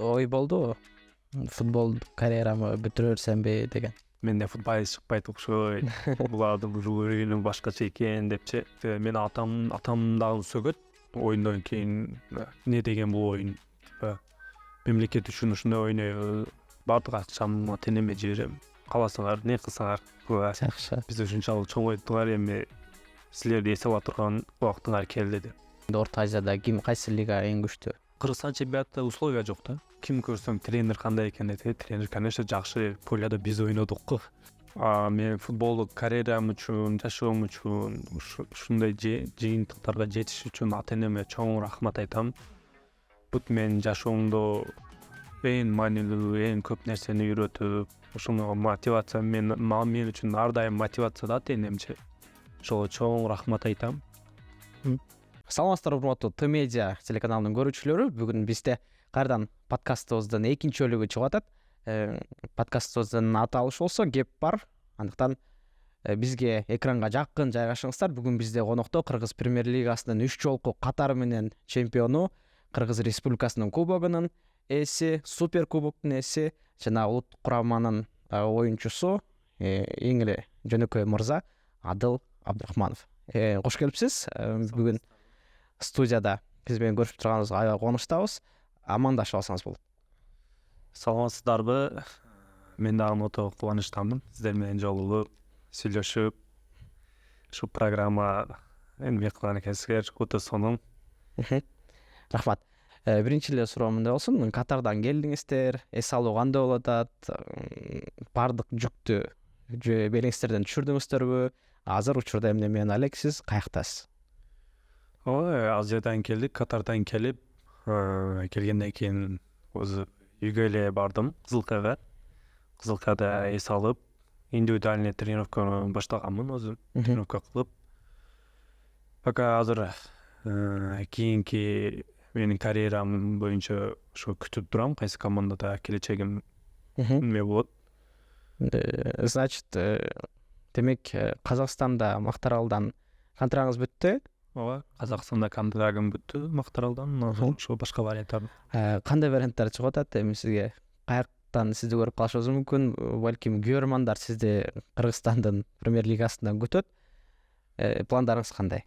ой болдубу? Футбол карьерамы бүтүрө берсемби деген. Менде футболист чыкпайт окшойт. Булардын жүрүнү башкача экен депчи. Мен атам дагы сөгөт. Оюндан кийин не деген бул оюн? Мемлекет үчүн ушундай ойнойбу. Бардык акчамды тенеме жиберем. Каласаңар, не кылсаңар. Жакшы. Биз ушунчалык чоң ойдуңар, эми силерди эсеп ала турган убактыңар келди деп. Орто Азияда кайсы лига эң күчтүү? Кыргызстан чемпионатында условия жок да. Ким көрсөң тренер кандай экен дейт. Тренер, конечно, жакшы. Поляда биз ойнодук го. Мен футболдук карьерам үчүн, жашоом үчүн, ушундай жыйынтыктарга жетиш үчүн ата-энеме чоң рахмат айтам. Бут мен жашоомдо эң маанилүү, эң көп нерсени үйрөтүп, ошого мотивация мен үчүн ар дайым мотивация да ата-энемчи. Ошого чоң рахмат айтам. Саламатсыздарбы, урматтуу Т-медиа телеканалынын көрүүчүлөрү. Бүгүн бизде кайрадан подкастыбыздын экинчи бөлүгү чыгып атат. Подкастыбыздын аталышы болсо кеп бар. Андыктан бизге экранга жакын жайгашыңыздар. Бүгүн бизде конокто Кыргыз премьер лигасынын 3 жолку катары менен чемпиону, Кыргыз Республикасынын кубогунун ээси, супер кубоктун ээси жана улут кураманын оюнчусу, эң эле жөнөкөй мырза Адыл Абдрахманов. Кош келипсиз. Бүгүн студияда биз менен көрүшүп турганыбызга аябай кубанычтабыз. Амандашып алсаңыз болот. Саламатсыздарбы? Мен дагы өтө кубанычтамын. Сиздер менен жолугуп, сүйлөшүп, ушу программа эмне кылган экенсиздер, өтө сонун. Рахмат. Биринчи эле суроо мындай болсун. Катардан келдиңиздер, эс алуу кандай болуп атат? Бардык жүктү белиңиздерден түшүрдүңүздөрбү? Азыр учурда эмне менен алексиз, каяктасыз? Азиядан келдик, Катардан келип, келгенден кийин өзү үйгө эле бардым, Кызылкайга. Кызылкайда эс алып, индивидуальный тренировканы баштаганмын, өзүм тренировка кылып. Пока азыр кийинки менин карьерам боюнча ошо күтүп турам, кайсы командада келечегим эмне болот. Значит, демек Казакстанда Мактаралдан контрагыңыз бүттү? Ооба, Казакстанда контрагым бүттү, Мактаралдан. Ошо башка варианттар. Кандай варианттар чыгып атат? Эми сизге каяктан сизди көрүп калышыбыз мүмкүн? Балким көрөрмандар сизди Кыргызстандын премьер лигасынан күтөт. Пландарыңыз кандай?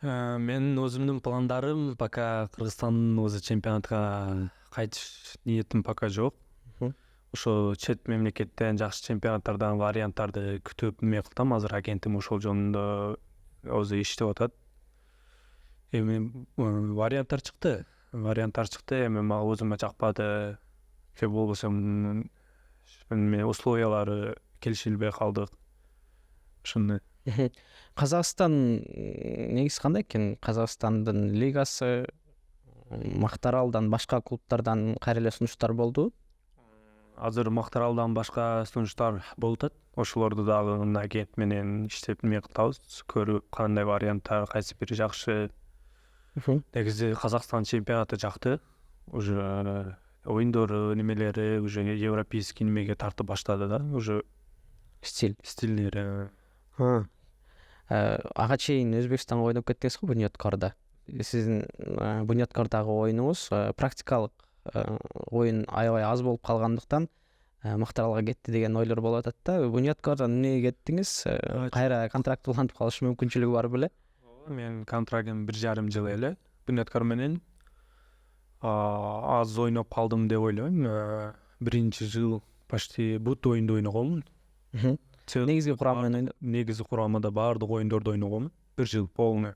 Мен өзүмдүн пландарым пока Кыргызстандын өзү чемпионатка кайтыш ниетим пока жок. Ошо чет мемлекеттен жакшы чемпионаттардан варианттарды күтүп эме кылдым. Азыр агентим ошол жөнүндө өзү иштеп атат. Эми варианттар чыкты. Эми мага өзүмө жакпады. Же болбосо условиялары келишилбей калдык. Ошондой. Казакстан негизи кандай экен? Казакстандын лигасы, Мактаралдан башка клубтардан кайра эле сунуштар болду. Азыр Мактаралдан башка сунуштар болуп атат. Ошолорду дагы агент менен иштеп эме кылабыз, көрүп кандай варианттар, кайсы бири жакшы. Негизи Казакстан чемпионаты жакты. Уже оюндору, немелери уже европейский немеге тартып баштады да, уже стилдери. Ага чейин Өзбекстанга ойноп кеттиңиз го, Буньяткарда. Сиздин Буньяткардагы оюнуңуз практикалык оюн аябай аз болуп калгандыктан Мактаралга кетти деген ойлор болуп атат да. Буньяткардан эмнеге кеттиңиз? Кайра контракт улантып калыш мүмкүнчүлүгү бар беле? Мен контрактым 1,5 жыл эле. Буньяткар менен аз ойноп калдым деп ойлойм. Биринчи жыл почти бут оюнду ойногонмун. Негизги курамда негизи курамада баардык оюндорду ойногонмун. 1 жыл полный.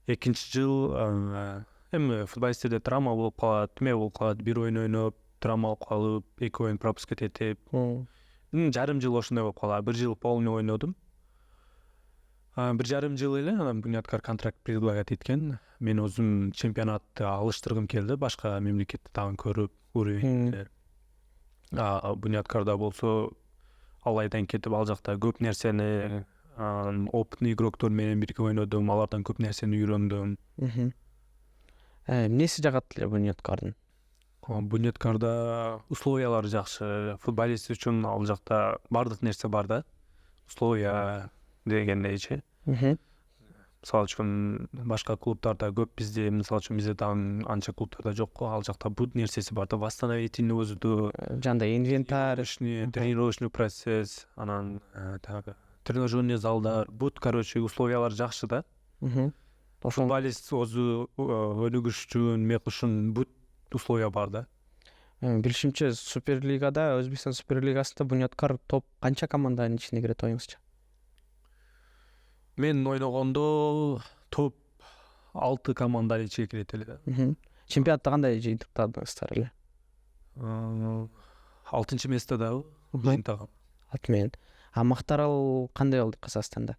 Экинчи жыл эми футболисттерде травма болуп калат, бир оюн ойноп, травма болуп калып, 2 оюн пропуск этип. Жарым жыл ошондой болуп калат. 1 жыл полный ойнодум. 1,5 жыл эле анан Буньяткар контракт предлагать эткен. Мен өзүм чемпионатты алыштыргым келди, башка мемлекетти дагы көрүп, уровень. Буньяткарда болсо алайдан кетип ал жакта көп нерсени, опытный игроктор менен бирге ойнодум, алардан көп нерсени үйрөндүм. Эмнеси жагат эле Буньяткардын? Буньяткарда условиялары жакшы, футболист үчүн ал жакта бардык нерсе бар да. Условия дегендейчи. мисалы үчүн башка клубтарда көп, бизде мисалы үчүн бизде дагы анча клубтарда жок го, ал жакта бут нерсеси бар да, восстановительный өзүдө Жандай инвентарь. тренировочный процесс, анан тагы тренажерный залдар, бут, короче, условиялар жакшы да. Ошол Футболист өзү өнүгүш үчүн, мек үчүн бут условия бар да. билишимче Суперлигада, Өзбекстан Суперлигасында бунёткар топ канча команданын ичине кирет оюңузча? Мен ойногондо топ 6 команданын ичине кирет эле да. Чемпионатта кандай жыйынтыктадыңыздар эле? 6-нчы местодабы жыйынтыгым. Ат менен. А Мактарал кандай болду Казакстанда?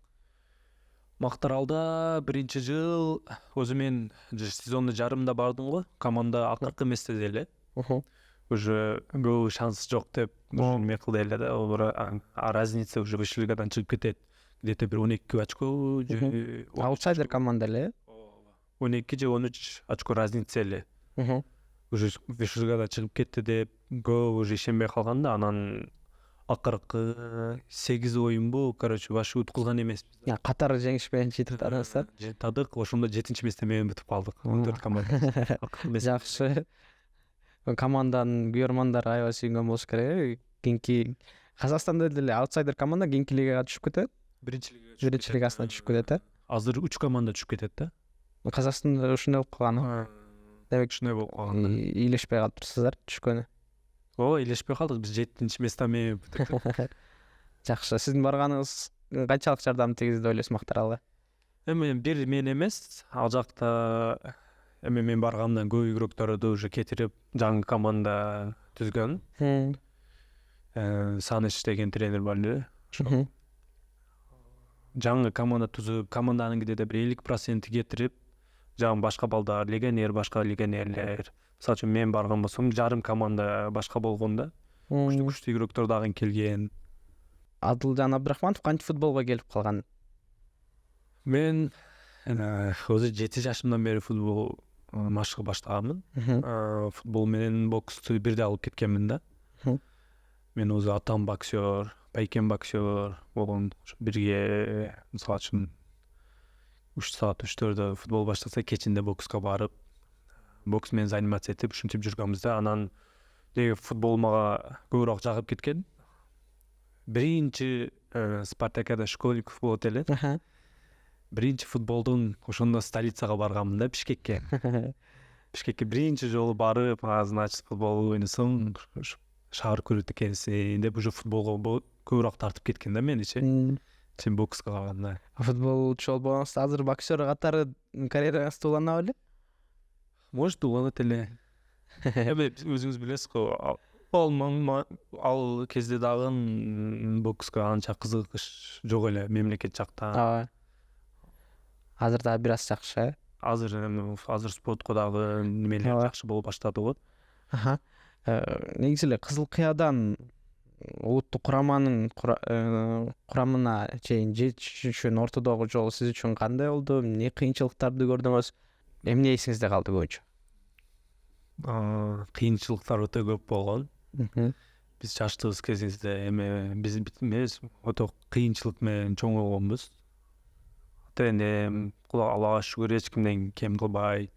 Мактаралда биринчи жыл өзү мен сезондун жарымында бардым го, команда акыркы местеде эле. Уже көп шанс жок деп эме кылды эле да, разница уже высший лигадан чыгып кетет. Где-то бир 12 очко же Аутсайдер команда эле. 12 же 13 очко разница эле. Уже высший лигадан чыгып кетти деп көп уже ишенбей калган да, анан акыркы 8 оюнбу, короче, вообще уткулган эмеспиз. Катар жеңиш менен жыйынтыктадыңыздар. Жыйынтыктадык, ошондо 7-нчи месте менен бүтүп калдык. 14 команда. Жакшы. Команданын күйөрмандары аябай сүйүнгөн болуш керек. Кийинки Казакстанда деле аутсайдер команда кийинки лигага түшүп кетет. Биринчи лигасына түшүп кетет, Азыр 3 команда түшүп кетет да. Казакстанда ушундай болуп калган. Демек Ушундай болуп калган. Ийлешпей калыптырсыздар түшкөнү. Ооба, ийлешпей калдык. Биз 7-нчи месте менен бүтүп. Жакшы. Сиздин барганыңыз канчалык жардам тийгизди деп ойлойсуз Мактаралга? Эми бир мен эмес, ал жакта эми мен баргандан көп игрокторду уже кетирип, жаңы команда түзгөн. Саныч деген тренер бар эле. Ошо жаңы команда түзүп, команданын где-то бир 50% кетирип, жаңы башка балдар, легионер, башка легионерлер. Мисалы үчүн мен барган болсом, жарым команда башка болгон да. Күчтүү игроктор дагы келген. Адылжан Абдрахманов кантип футболго келип калган? Мен өзү 7 жашымдан бери футбол машыгы баштаганмын. Футбол менен боксту бирде алып кеткенмин да. Мен өзү атам боксер, байкем боксер болгон. Бирге мисалы үчүн 3 саат 3-4 футбол баштаса, кечинде бокска барып, бокс менен занимация этип, ушинтип жүргөнбүз да. Анан футбол мага көбүрөөк жагып кеткен. Биринчи Спартакиада школьников болот эле. Биринчи футболдун ошондо столицага барганмын да, Бишкекке. Бишкекке биринчи жолу барып, значит, футбол ойносоң, шаар көрөт экенсиң деп, уже футболго көбүрөөк тартып кеткен да меничи. Сен бокска калганда. Футболчу болбоңуз, азыр боксер катары карьераңыз улана беле? Может, уланат эле. Эми өзүңүз билесиз го, ал кезде дагы бокска анча кызыгыш жок эле мемлекет жакта. Азыр дагы бир аз жакшы. Азыр спортко дагы немелер жакшы болуп баштады го. Негизи эле Кызыл Кыядан улуттук кураманын курамына чейин жетиш үчүн ортодогу жол сиз үчүн кандай болду? Эмне кыйынчылыктарды көрдүңүз? Эмне эсиңизде калды көбүнчө? Кыйынчылыктар өтө көп болгон. Биз жаштыгыбыз кезибизде биз өтө кыйынчылык менен чоңойгонбуз. Ата-энем Аллага шүгүр эч кимден кем кылбай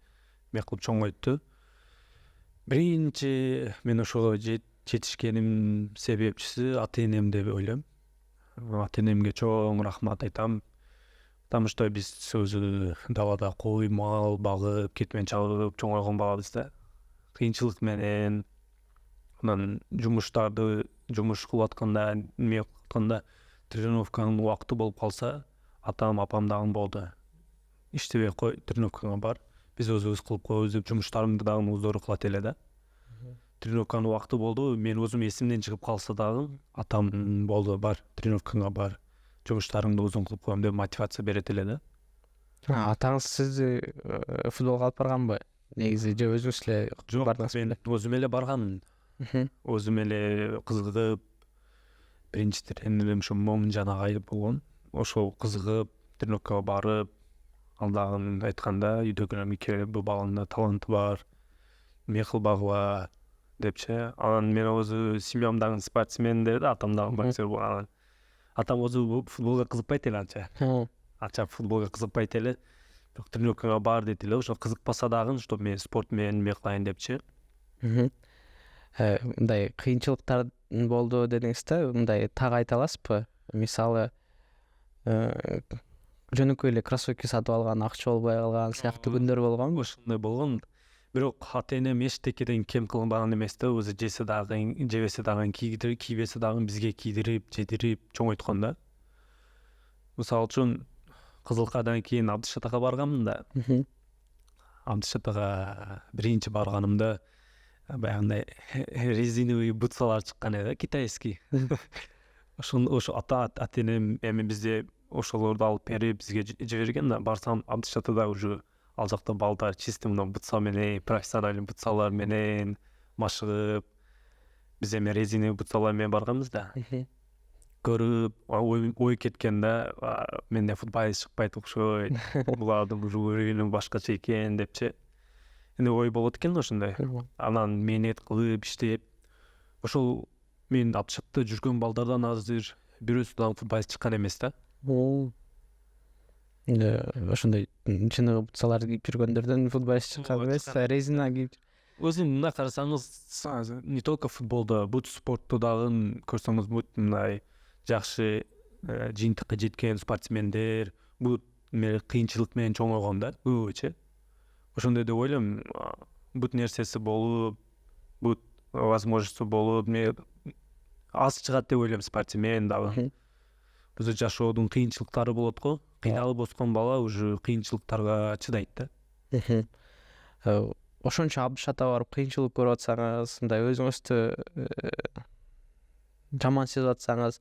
эме кылып чоңойтtu. Биринчи мен ошого жетишкеним себепчиси ата-энем деп ойлойм. Ата-энемге чоң рахмат айтам. Потому что биз өзү далада кой, мал багып, кетмен чабып чоңойгон балабыз да. Кыйынчылык менен анан жумуш кылып атканда, эме атканда тренировканын убакыты болуп калса, атам, апам дагы болду. Иштебей кой, тренировкага бар. Биз өзүбүз кылып коебуз деп жумуштарымды дагы өздөрү кылат эле да. Тренировканын убакыты болду, мен өзүм эсимден чыгып калса дагы, атам болду, бар, тренировкага бар. Жумуштарыңды өзүң кылып коем деп мотивация берет эле да. Атаңыз сизди футболго алып барганбы? Негизи же өзүңүз эле бардыңыз? Мен өзүм эле барганмын. Өзүм эле кызыгып, биринчи тренерим ушу Момунжан агай болгон. Ошол кызыгып, тренировкага барып, ал дагы айтканда, үйдөгүлөр келип, бул баланын таланты бар, эме кылбагыла депчи. Анан мен өзү семьям дагы спортсмен деп, атам дагы боксер болгон. Атам өзү футболго кызыкпайт эле анча. анча футболго кызыкпайт эле, бирок тренировкага бар дейт эле. Ошо кызыкпаса дагы, что мен спорт менен эме кылайын депчи. Мындай кыйынчылыктар болду дедиңиз да, мындай так айта аласызбы? Мисалы, жөнөкөй эле кроссовки сатып алган, акча болбой калган сыяктуу күндөр болгонбу? Ошондой болгон. Бирок ата энем эчтекеден кем кылынбаган эмес да, өзү жесе дагы, жебесе дагы, кийбесе дагы бизге кийдирип, жедирип чоңойткон да. Мисалы үчүн Кызылкадан кийин Абдышатага барганмын да. Абдышатага биринчи барганымда баягындай резиновый бутсалар чыккан эле, китайский. Ошо ата энем эми бизде ошолорду алып берип бизге жиберген да. Барсам Абдышатада уже ал жакта балдар чисто мына бутсал менен, профессиональный бутсалар менен машыгып, биз эми резиновый бутсалар менен барганбыз да. Көрүп, ой кеткен да, менде футболист чыкпайт окшойт, булардын уже уровени башкача экен депчи. Эми ой болот экен ошондой. Анан мээнет кылып, иштеп, ошол мен Абдышатта жүргөн балдардан азыр бирөөсү дагы футболист чыккан эмес да. Ошондой чыныгы бутсалар кийип жүргөндөрдөн футболист чыккан эмес, резина кийип. Өзүм мына карасаңыз, не только футболдо, бут спортто дагы көрсөңүз, бут мындай жакшы жыйынтыкка жеткен спортсмендер, бут кыйынчылык менен чоңойгон да, көбүчө. Ошондой деп ойлойм, бут нерсеси болуп, бут возможности болуп, аз чыгат деп ойлойм спортсмен дагы. Өзү жашоодун кыйынчылыктары болот го, кыйналып өскөн бала уже кыйынчылыктарга чыдайт да. Ошончо Абдышатага барып кыйынчылык көрүп атсаңыз, мындай өзүңүздү жаман сезип атсаңыз,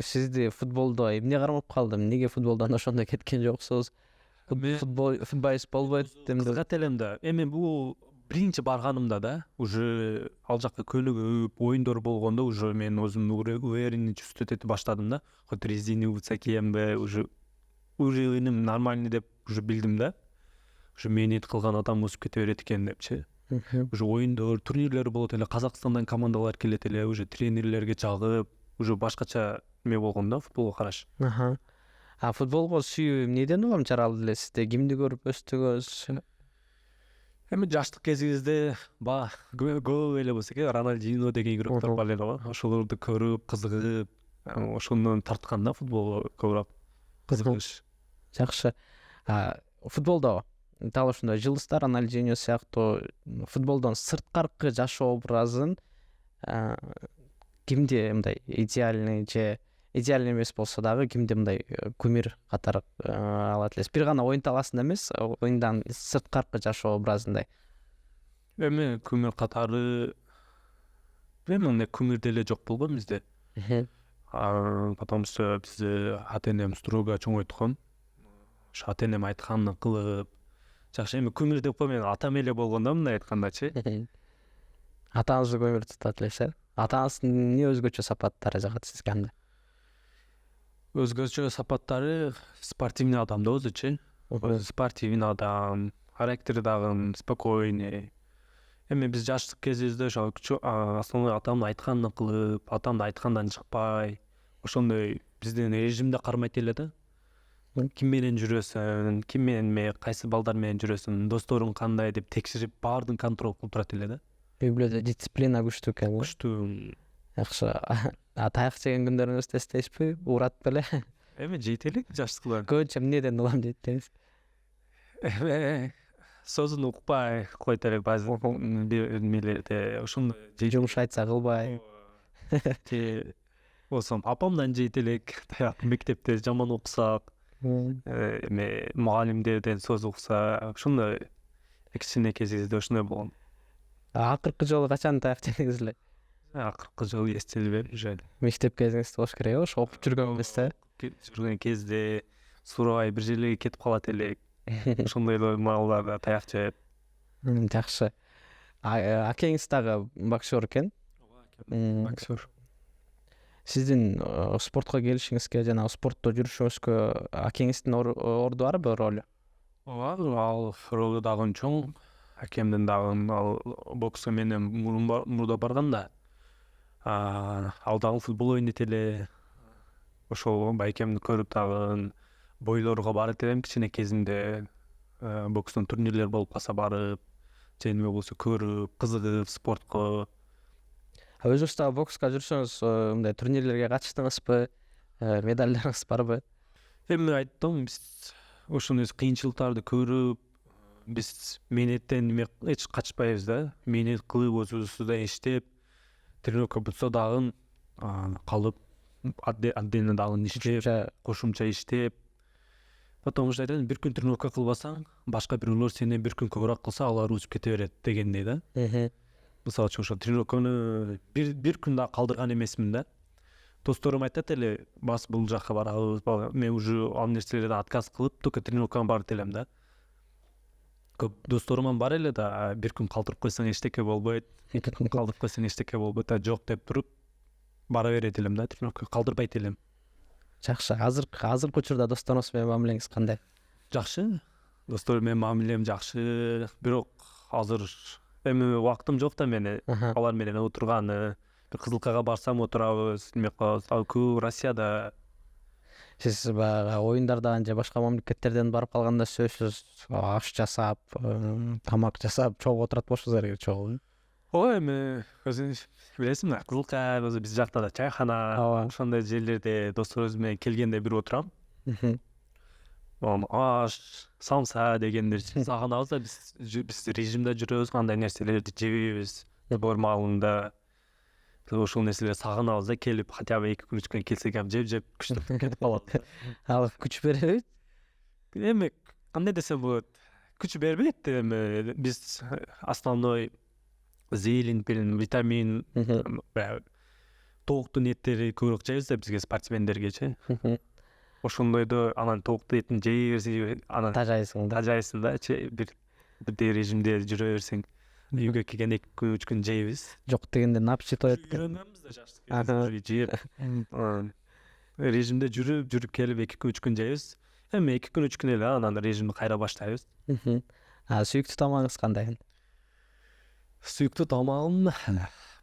сизди футболдо эмне кармап калды? Эмнеге футболдон ошондой кеткен жоксуз? Футболист болбойт деп кызыгат элем да. Эми бул биринчи барганымда да, уже ал жакка көнүгүп, оюндар болгондо уже мен өзүмдү уверенный чувствовать этип баштадым да. Хоть резиновый бутса кийемби, уже уровеним нормальный деп уже билдим да. Уже мээнет кылган адам өсүп кете берет экен депчи. Уже оюндар, турнирлер болот эле, Казакстандан командалар келет эле, уже тренерлерге чагып, уже башкача эме болгон да, футболго караш. Футболго сүйүү эмнеден улам жаралды эле сизде? Кимди көрүп өстүңүз? Эми жаштык кезибизде көп эле болсо керек, Рональдинho деген игроктор бар эле го. Ошолорду көрүп, кызыгып, ошондон тарткан да футболго көбүрөөк кызыгыш. Жакшы. Футболдо дал ошондой жылдыздар, Рональдинho сыяктуу футболдон сырткаркы жашоо образын кимди мындай идеальный же идеальный эмес болсо дагы кимди мындай кумир катары алат элесиз? Бир гана оюн талаасында эмес, оюндан сырткаркы жашоо образындай. Эми кумир катары мындай кумир деле жок болгон бизде. Потому что бизди ата энем строго чоңойткон. Ошо ата энем айтканын кылып, жакшы. Эми кумир деп коюм, атам эле болгон да, мындай айткандачы. Атаңызды көмүр тутат элесиз? Атаңыздын эмне өзгөчө сапаттары жагат сизге анда? Өзгөчө сапаттары спортивный адам да өзүчү. Спортивный адам, характери дагы спокойный. Эми биз жаштык кезибизде ошо основной атамдын айтканын кылып, атамдын айткандан чыкпай, ошондой биздин режимде кармайт эле да. Ким менен жүрөсүң, ким менен кайсы балдар менен жүрөсүң, досторуң кандай деп текшерип, баардыгын контроль кылып турат эле да. Үй-бүлөдө дисциплина күчтүү экен. Күчтүү. Жакшы. Таяк жеген күндөрүңүздү эстейсизби? Урат беле? Эми жейт элек жаштыкта. Көбүнчө эмнеден улам жейт деңиз? Сөзүн укпай койт элек баазы эмелерде, ошондой жумуш айтса кылбай. Болсом апамдан жейт элек, таяк мектепте жаман окусак, эми мугалимдерден сөз укса, ошондой кичине кезибизде ошондой болгон. Акыркы жолу качан таяк жедиңиз эле? Акыркы жолу эсте элбейм уже. Мектеп кезиңизде болуш керек, ошо окуп жүргөнүңүздө. Жүргөн кезде сурабай бир жерлерге кетип калат элек. Ошондой маалда таяк жеп. Жакшы. Акеңиз дагы боксер экен. Боксер. Сиздин спортко келишиңизге жана спортто жүрүшүңүзгө акеңиздин орду барбы, ролу? Ооба, ал ролу дагы чоң. Акемдин дагы ал бокско менен мурда барганда, ал дагы футбол ойнойт эле. Ошол байкемди көрүп дагы бойлорго барып элем кичине кезимде, бокстун турнирлер болуп калса барып, же эме болсо көрүп, кызыгып спортко. Өзүңүз дагы бокска жүрсөңүз, мындай турнирлерге катыштыңызбы? Медалдарыңыз барбы? Эми айттым, биз ошону кыйынчылыктарды көрүп, биз мээнеттен эч качпайбыз да. Мээнет кылып, өзүбүздү иштеп, тренировка бутса дагы калып, отдельно дагы иштеп, кошумча иштеп. Потому что айтат, бир күн тренировка кылбасаң, башка бирөөлөр сенден бир күн көбүрөөк кылса, алар учуп кете берет дегендей да. Мисалы үчүн ошо тренировканы бир күн да калдырган эмесмин да. Досторум айтат эле, бас бул жакка барабыз, мен уже ал нерселерден отказ кылып, только тренировкага барып элем да. Көп досторуман бар эле да, бир күн калтырып койсоң эчтеке болбойт, эки күн калтырып койсоң эчтеке болбойт, жок деп туруп бара берет элем да, тренировка калтырбайт элем. Жакшы. Азыркы учурда досторуңуз менен мамилеңиз кандай? Жакшы. Досторум менен мамилем жакшы, бирок азыр эми убактым жок да менин алар менен отурганы. Бир кызылкага барсам отурабыз, эме кылабыз. Ал көп Россияда. Сиз баягы оюндардан же башка мамлекеттерден барып калганда сөзсүз аш жасап, тамак жасап, чогуу отурат болушуңуз керек чогуу. Ой, эми өзүңүз билесиңби, кызылка өзү биз жакта да чайхана, ошондой жерлерде досторубуз менен келгенде бир отурам. Аш, самса дегендер сагынабыз да, биз режимде жүрөбүз, кандай нерселерди жебейбиз, спор маалында. Ошол нерселерди сагынабыз да, келип хотя бы 2-3 күн келсек ham жеп күчтүп кетип калат. Ал күч бербейт? Эми кандай десем болот, күч бербейт, эми биз основной зелень, витамин, тооктун эттери көбүрөөк жейбиз да бизге спортсмендергечи. Ошондойдо анан тооктун этин жей берсең, анан тажайсың да, бир режимде жүрө берсең, үйгө келгенде 2-3 күн жейбиз. Жок дегенде напчи тоет. Үйрөнөбүз да жаштык жеп. Режимде жүрүп келип 2-3 күн жейбиз. Эми 2 күн 3 күн эле анан режимди кайра баштайбыз. Сүйүктүү тамагыңыз кандай? Сүйүктүү тамагым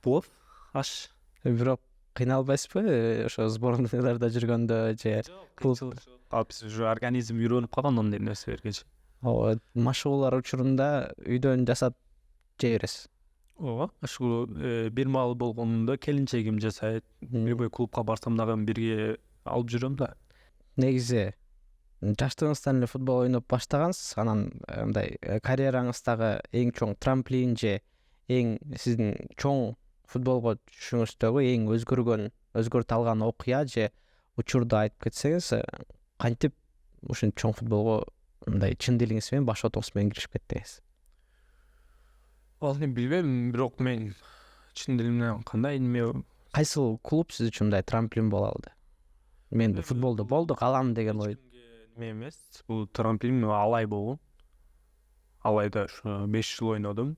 плов, аш. Бирок кыйналбайсызбы ошо сборныйларда жүргөндө же клуб? Биз уже организм үйрөнүп калган андай нерселергечи. Машыгуулар учурунда үйдөн жасап жей бересиз? Ооба, ушул бир маал болгондо келинчегим жасайт. Любой клубка барсам дагы бирге алып жүрөм да. Негизи жаштыгыңыздан эле футбол ойноп баштагансыз, анан мындай карьераңыздагы эң чоң трамплин же эң сиздин чоң футболго түшүшүңүздөгү эң өзгөртө алган окуя же учурду айтып кетсеңиз, кантип ушинтип чоң футболго мындай чын дилиңиз менен, баш отуңуз менен киришип кеттиңиз? Ал эми билбейм, бирок мен чын дилим менен кандай эме, кайсыл клуб сиз үчүн мындай трамплин боло алды? Мен футболдо болду, калам деген ой. Эме эмес, бул трамплин Алай болгон. Алайда ушу 5 жыл ойнодум.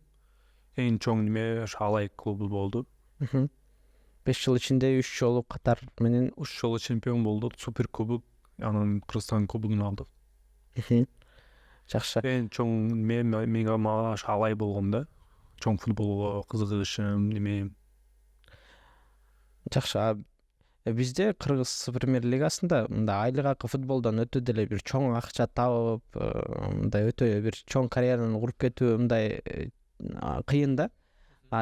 Эң чоң неме ушу Алай клубу болду. 5 жыл ичинде 3 жолу катар менен 3 жолу чемпион болдук, супер кубок, анан Кыргызстан кубогун алдык. Жакшы. Эң чоң менга ушу Алай болгон да. Чоң футболго кызыгышым, неме. Жакшы. Бизде Кыргыз премьер лигасында мындай айлык акы футболдон өтө деле бир чоң акча табып, мындай өтө бир чоң карьераны куруп кетүү мындай кыйын да.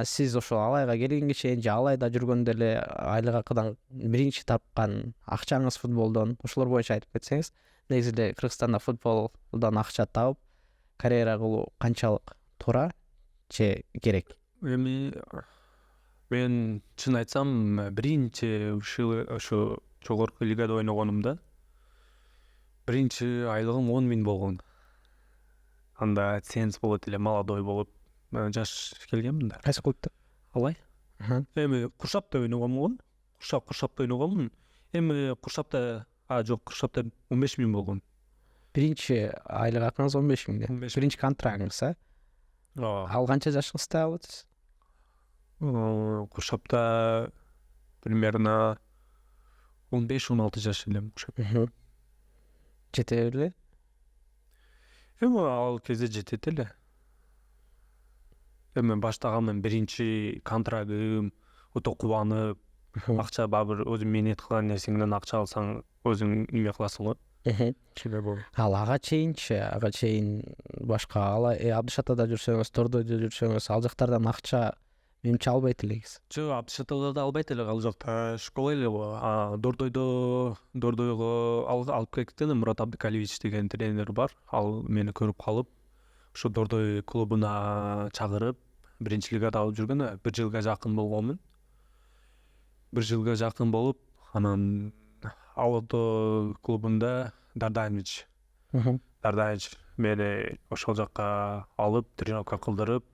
Сиз ошол Алайга келгенге чейин же Алайда жүргөндө эле айлык акыдан биринчи тапкан акчаңыз футболдон, ошолор боюнча айтып кетсеңиз, негизи эле Кыргызстанда футболдон акча табып карьера кылуу канчалык туура же керек? Эми мен чын айтсам, биринчи ошо жогорку лигада ойногонумда биринчи айлыгым 10 000 болгон. Анда ценз болот эле, молодой болуп, жаш келгенмин да. Кайсы клубда? Алай. Эми Куршапта ойногонмун. Куршапта ойногонмун. Эми Куршапта, жок, Куршапта 15 000 болгон. Биринчи айлык акыңыз 15 000. Биринчи контрактыңыз, Ал канча жашыңызда аласыз? Куршапта примерно 15-16 жаш элем. Жете эле? Эми ал кезде жетет эле. Эми баштаганмын, биринчи контрагым, өтө кубанып, акча бабыр өзүң мээнет кылган нерсеңден акча алсаң өзүң неме кыласың го. себеби Ал ага чейин башка Абдышат ада жүрсөңүз, Тордойдо жүрсөңүз, ал жактардан акча менимче албайт элегиз. жок, Абдышат да албайт эле, ал жакта школа эле го. Дордойго алып кетти Мурат Абдыкалиевич деген тренер бар. Ал мени көрүп калып, ошо Дордой клубуна чакырып, биринчи лигада алып жүргөн, 1 жылга жакын болгонмун. 1 жылга жакын болуп, анан Алото клубунда Дардаевич мени ошол жакка алып, тренировка кылдырып,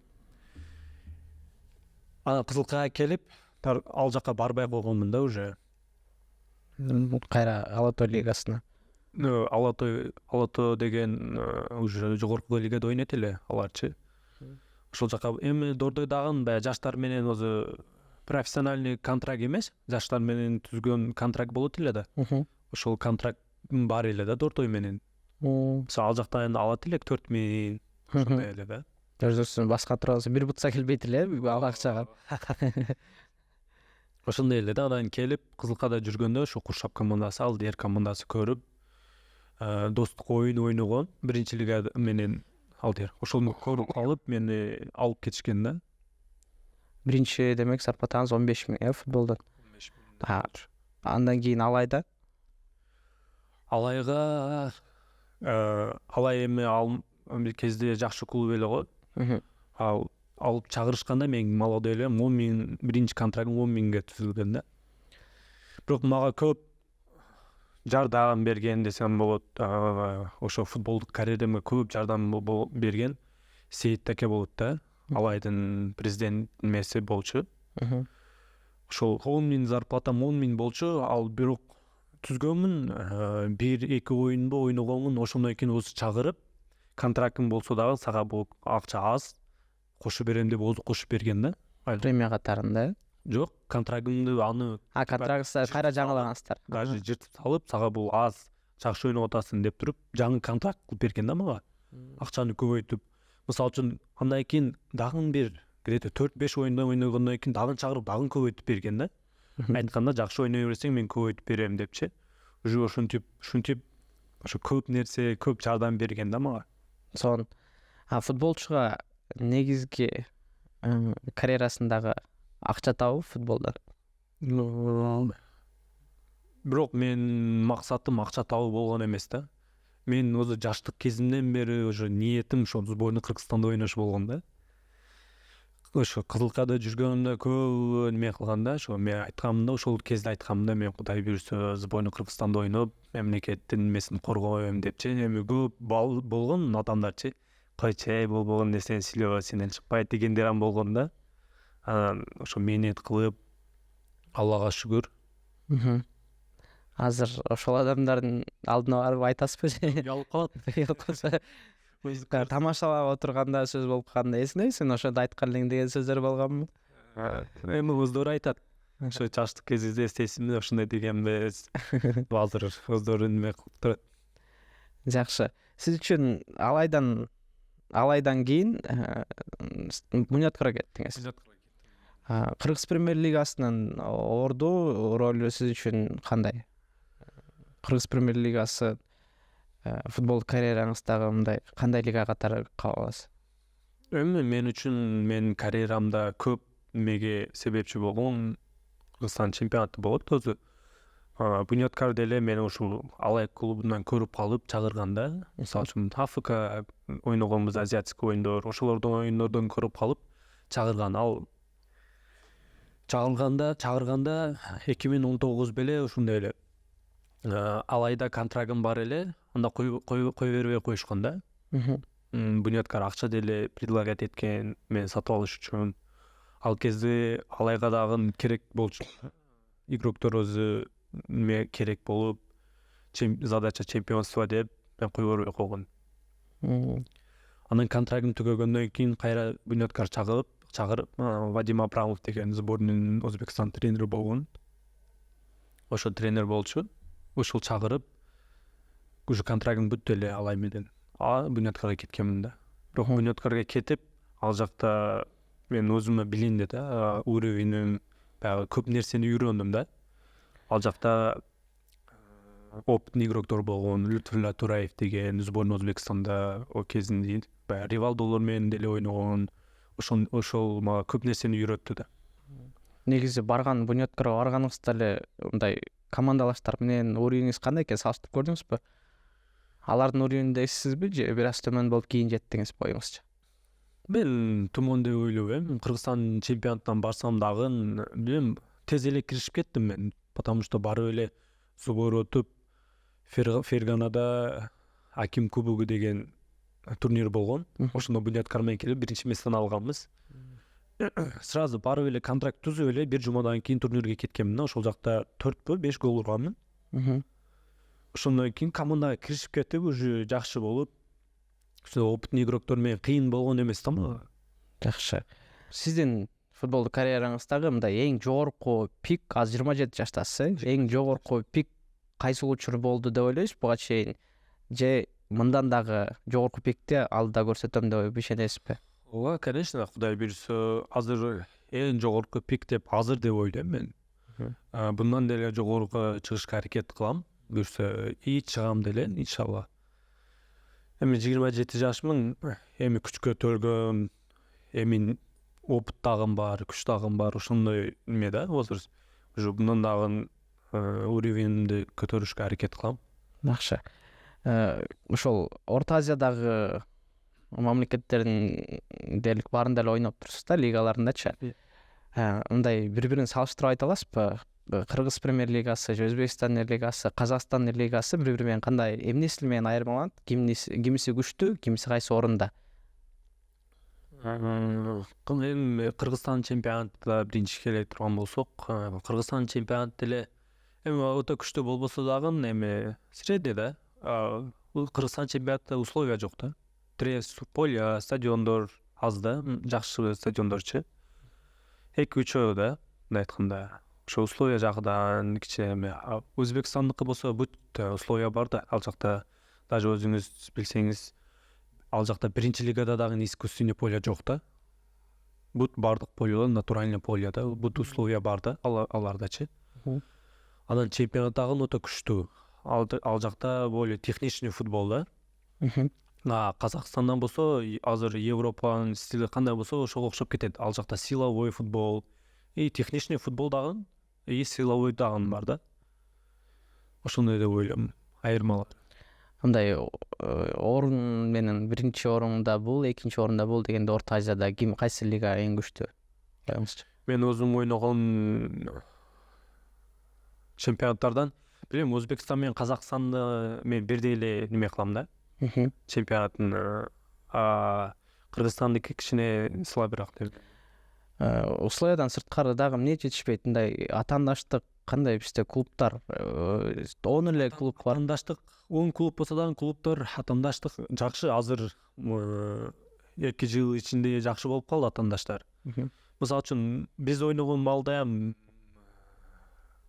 анан Кызылкаяга келип, ал жакка барбай койгонмун да уже. Кайра Алатоо лигасына. Алото деген уже жогорку лигада ойнойт эле аларчы. Ошол жака эми Дордойдагы баягы жаштар менен өзү профессиональный контракт эмес, жаштар менен түзгөн контракт болот эле да. Ошол контракт бар эле да Дордой менен. Ал жактан алат элек 4.000 ошондой эле да. Өзүңүз башка турабыз бир бутса келбейт эле ал акчага. Ошондой эле да. Анан келип Кызылкада жүргөндө ошо Куршап командасы, ал дер командасы көрүп, достук оюн ойногон, биринчи лига менен алдыр. Ошону көрүп калып, мени алып кетишкен да. Биринчи демек зарплатаңыз 15.000 футболдон. 15.000. Андан кийин Алайда. Алайга Алай эми ал кезде жакшы клуб эле го. Ал алып чагырышканда мен молодой элем, 10.000 биринчи контрактым 10.000ге түзүлгөн да. Бирок мага көп жардам берген десем болот. Ошо футболдук карьерамга көп жардам берген Сейит Таке болот да. Алайдын президент эмеси болчу. Ошол 10.000 зарплатам 10.000 болчу. Ал бирок түзгөнмүн, 1-2 оюнду ойногонмун. Ошондон кийин өзү чагырып, контрактың болсо дагы сага бул акча аз, кошуп берем деп өзү кошуп берген да. Премия катарында. Жок, контрактыңды аны контрактты кайра жаңылагансыздар. Даже жыртып салып, сага бул аз, жакшы ойноп атасың деп туруп, жаңы контракт кылып берген да мага. Акчаны көбөйтүп. Мисалы үчүн, андан кийин дагы бир где-то 4-5 оюнда ойногондон кийин дагы чагырып, дагы көбөйтүп берген да. Айтканда жакшы ойной берсең мен көбөйтүп берем депчи. Уже ушинтип ошо көп нерсе, көп жардам берген да мага. Сон футболчуга негизги карьерасындагы акча табуу футболдон. Бирок мен максатым акча табуу болгон эмес да. Мен өзү жаштык кезимден бери уже ниетим ошо сборный Кыргызстанда ойнош болгон да. Ошо Кызылкада жүргөндө көп неме кылганда, ошо мен айтканмын да, ошол кезде айтканмын да, мен Кудай буйрса сборный Кыргызстанда ойноп, мамлекеттин эмесин коргойм депчи. Эми көп болгон адамдарчы, койчу, болбогон нерсени сүйлөбө, сенен чыкпайт дегендер болгон да. Анан ошо мээнет кылып, Аллага шүгүр. Азыр ошол адамдардын алдына барып айтасызбы? Ялкат. Тамашалап отурганда сөз болуп калганда эсиңдеби, сен ошондо айткан элең деген сөздөр болгонбу? Эми өздөрү айтат. Ошо жаштык кезинде эстейсиңби, ошондой дегенде азыр өздөрү неме кылып турат. Жакшы. Сиз үчүн Алайдан кийин Буньяткарга кеттиңиз. Кыргыз премьер лигасынын орду ролу сиз үчүн кандай? Кыргыз премьер лигасы футбол карьераңыздагы мындай кандай лига катары кабыл аласыз? Эми мен үчүн менин карьерамда көп эмеге себепчи болгон Кыргызстан чемпионаты болот өзү. Буньяткар деле мени ушул Алай клубунан көрүп калып чагырганда, мисалы үчүн АФК ойногонбуз, азиатский оюндар, ошолордон оюндордон көрүп калып чагырган. Ал чагырганда 2019 беле ушундай эле Алайда контрагым бар эле, анда кой бербей коюшкан да. Буньяткар акча деле предлагать эткен, мен сатып алыш үчүн. Ал кезде Алайга дагы керек болчу. Игроктор өзү керек болуп, задача чемпионство деп мен кой бербей койгон. Анын контрагым түгөгөндөн кийин кайра Буньяткар чагырып, Вадим Абрамов деген сборныйдын Өзбекстан тренери болгон. Ошо тренер болчу. Ошол чагырып, уже контрагым бүттү эле Алай менен. Буньяткарга кеткенмин да. Бирок Буньяткарга кетип, ал жакта мен өзүмө билинди да, уровеним, баягы көп нерсени үйрөндүм да. Ал жакта опытный игроктор болгон Лютфулла Тураев деген сборная Өзбекстанда о кезинде баягы Ривалдолор менен деле ойногон. Ошол мага көп нерсени үйрөттү да. Негизи барган Бунёткага барганыңызда эле мындай командалаштар менен уровениңиз кандай экен, салыштырып көрдүңүзбү? Алардын уровениндесизби же бир аз төмөн болуп кийин жеттиңиз боюңузча? Мен төмөн деп ойлобойм. Кыргызстан чемпионатынан барсам дагы билем тез эле киришип кеттим мен, потому что барып эле зубор өтүп Ферганада Аким кубогу деген турнир болгон. Ошондо Бунёткар менен келип биринчи местени алганбыз. Сразу барып эле контракт түзүп эле бир жумадан кийин турнирге кеткенмин. Ошол жакта 4-5 гол урганмын. Ошондон кийин командага киришип кетип, уже жакшы болуп, опытный игроктор менен кыйын болгон эмес да мага. Жакшы. Сиздин футболдук карьераңыздагы мындай эң жогорку пик, азыр 27 жаштасыз, эң жогорку пик кайсы учур болду деп ойлойсуз буга чейин? Же мындан дагы жогорку пикти алдыда көрсөтөм деп ишенесизби? Ооба, конечно, Кудай буйрса, азыр эң жогорку пик деп азыр деп ойлойм мен. Bundan деле жогорку чыгышка аракет кылам. Буйрса, iyi чыгам деле, иншалла. Эми 27 жашмын, эми күч көтөргөм, эми опыт дагым бар, күч дагым бар, ошондой неме да, возраст. Уже bundan дагы уровеньимди көтөрүшкө аракет кылам. Жакшы. Ошол Орто Азиядагы мамлекеттердин дерлик баарында эле ойноп турсуз да, лигаларындачы. Мындай бири-бирин салыштырып айта аласызбы? Кыргыз премьер лигасы, Өзбекстан лигасы, Казакстан лигасы бири-бири менен кандай, эмнеси менен айырмаланат? Кимиси күчтүү, кимиси кайсы орунда? Эми Кыргызстан чемпионатында биринчи келе турган болсок, Кыргызстан чемпионаты деле эми өтө күчтүү болбосо дагы эми средний да. Бул Кыргызстан чемпионатында условия жок да. Поле, стадиондор аз да, жакшы стадиондорчу. 2-3 да, мындай айтканда. Ошо условия жагынан кичине Өзбекстандыкы болсо бүт условия бар да. Ал жакта даже өзүңүз билсеңиз, ал жакта биринчи лигада дагы искусственный поле жок да. Бүт бардык полелор натуральный поле да. Бүт условия бар да, алардачы. Анан чемпионат дагы өтө күчтүү. Ал жакта более техничный футбол да. Казакстандан болсо азыр Европанын стили кандай болсо ошого окшоп кетет. Ал жакта силовой футбол, и техничный футбол дагы, и силовой дагы бар да. Ошондой деп ойлойм, айырмалар. Мындай орун менен биринчи орунда бул, экинчи орунда бул дегенде Орто Азияда ким кайсы лига эң күчтүү? Мен өзүм ойногон чемпионаттардан билем, Өзбекстан менен Казакстанды мен бирдей эле неме кылам да. Чемпионатын Кыргызстандыкы кичине слабыраак деп. Условиядан сырткары дагы эмне жетишпейт? Мындай атаандаштык кандай бизде клубтар 10 эле клуб бар. Атаандаштык 10 клуб болсо дагы клубтар атаандаштык жакшы, азыр 2 жыл ичинде жакшы болуп калды атаандаштар. Мисалы үчүн биз ойногон маалда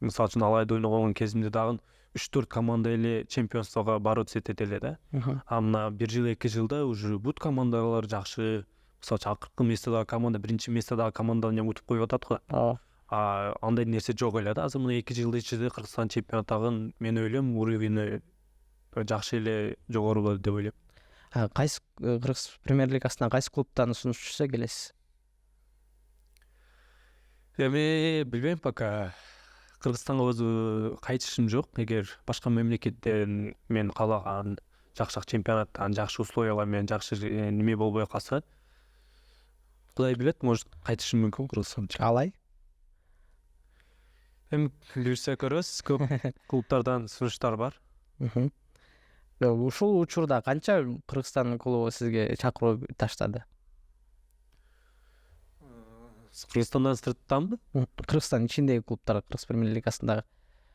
мисалы үчүн Алайда ойногон кезимде дагы 3-4 команда эле чемпионствого барып сетет эле да. Мына 1 жыл 2 жылда уже бүт командалар жакшы. Мисалы үчүн акыркы местедагы команда, биринчи местедагы команданы утуп коюп атат го. Андай нерсе жок эле да. Азыр мына 2 жылдын ичинде Кыргызстан чемпионатагын мен ойлойм уровени жакшы эле жогору болот деп ойлойм. Кайсы Кыргыз премьер лигасына кайсы клубтан сунуш түшсө келесиз? Эми билбейм пока. Кыргызстанга өзү кайтышым жок. Эгер башка мамлекеттен мен каалаган жакшы чемпионаттан, жакшы условиялар менен жакшы неме болбой калса, Кудай билет, может кайтышым мүмкүн Кыргызстанга. Алай? Эми билсе көрөбүз, көп клубтардан сунуштар бар. Ушул учурда канча Кыргызстан клубу сизге чакыруу таштады? Кыргызстандан сырттанбы? Кыргызстан ичиндеги клубтар, Кыргыз премьер лигасындагы